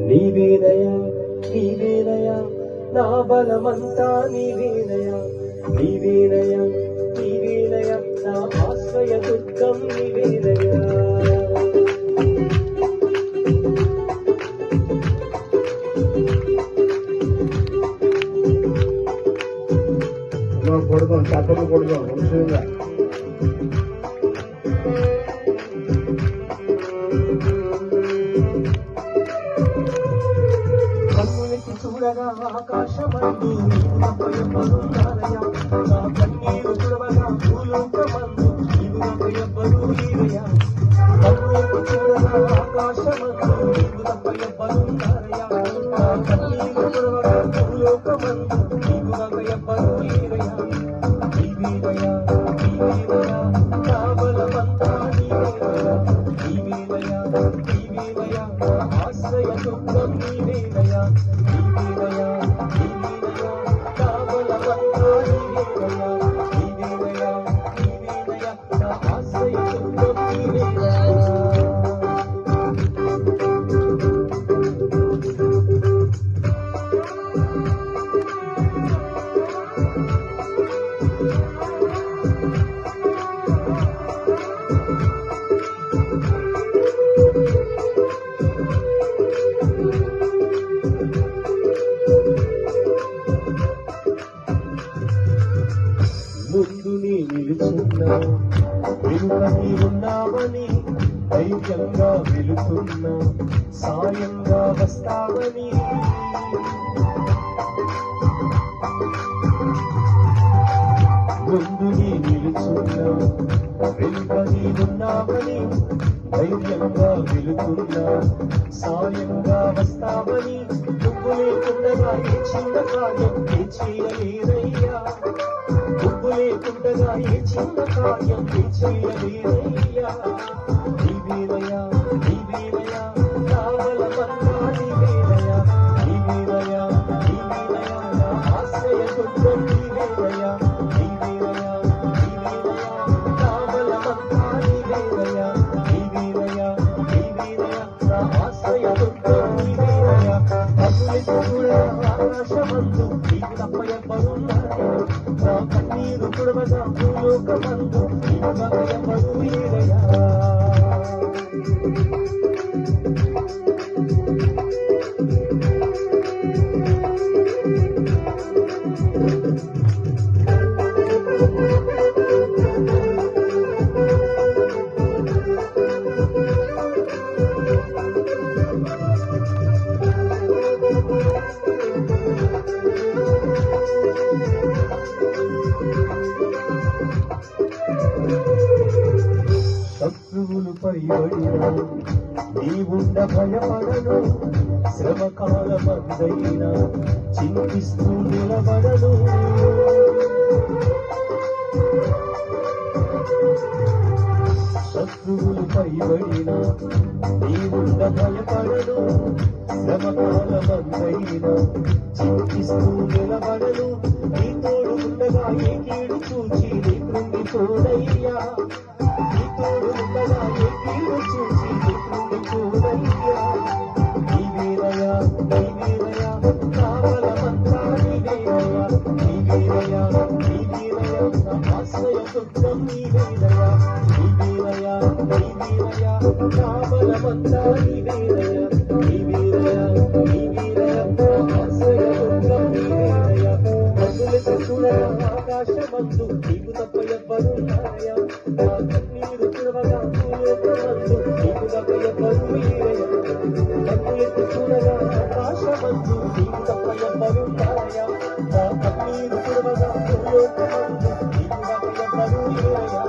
నీవేనయా నీవేనయా నా బలమంతా నీవేనయా నీవేనయా నీవేనయా నా ఆశ్రయ దుర్గం నీవేనయా కొడదాం చప్పట్లు కొడదాం నిమిషంగా చూడగా ఆకాశమందు భయపడున్నారయ్యా నా కన్నీరు చూడగా భూలోకమందు నీవు ఎవ్వరూ లేరయ్యా కన్నీరు చూడగా ఆకాశమందు నీవు భయపడున్నారయ్యా నా కన్నీరు చూడగా భూలోకమందు నీవు ఎవ్వరూ లేరయ్యా నీవేనయ్యా నీవేనయ్యా నా బలమంతా నీవేనయ్యా నీవేనయ్యా నీవేనయ్యా నా ఆశ్రయ దుర్గం నీవేనయ్యా ముందు నీ నిలుచున్నా వెనుక నీ ఉన్నావని ధైర్యంగా వెళుతున్నా సాయంగా వస్తావని ముందు నీ నిలుచున్నా వెనుక నీ ఉన్నావని ధైర్యంగా వెళుతున్నా సాయంగా వస్తావని నువ్వు లేకుండా ఏ చిన్న కార్యం ఏ చేయలేదయ్యా నువ్వు లేకుండా ఏ చిన్న కార్యం ఏ చేయలేదయ్యా నీవేనయ్యా నీవేనయ్యా నా బలమంతా నీవేనయ్యా నీవేనయ్యా నీవేనయ్యా నా ఆశ్రయ దుర్గం నీవేనయ్యా నీవేనయ్యా నీవేనయ్యా నా బలమంతా నీవేనయ్యా నీవేనయ్యా నీవేనయ్యా నా ఆశ్రయ దుర్గం నీవేనయ్యా కన్నులెత్తి చూడగా ఆకాశమందు నీకు తప్ప ఎవ్వరున్నారయ్యా నా కన్నీరు తుడవగా భూలోకమందు నీవు ఎవ్వరూ లేరయ్యా శత్రువులు పైబడినా నీవుండ భయపడను శ్రమకాలమందైనా చింతిస్తూ నిలబడను శత్రువులు పైబడినా నీవుండ భయపడను శ్రమకాలమందైనా చింతిస్తూ నిలబడను నీ తోడు ఉండగా ఏ కీడు చూచి నీ కృంగిపోనయ్యా నీ తోడు ఉండగా ఏ కీడు చూచి నీ కృంగిపోనయ్యా నీవేనయ్యా నీవేనయ్యా నా బలమంతా నీవేనయ్యా నీవేనయ్యా నీవేనయ్యా నా ఆశ్రయ దుర్గం నీవేనయ్యా నీవేనయ్యా నీవేనయ్యా నా బలమంతా నీవేనయ్యా నీవేనయ్యా నీవేనయ్యా నా ఆశ్రయ దుర్గం నీవేనయ్యా కన్నులెత్తి చూడగా ఆకాశమందు నీకు తప్ప ఎవ్వరున్నారయ్యా నా కన్నీరు తుడవగా భూలోకమందు నీకు తప్ప ఎవ్వరూ లేరయ్యా కన్నులెత్తి చూడగా ఆకాశమందు నీకు తప్ప ఎవ్వరున్నారయ్యా నా కన్నీరు తుడవగా భూలోకమందు నీకు తప్ప ఎవ్వరూ లేరయ్యా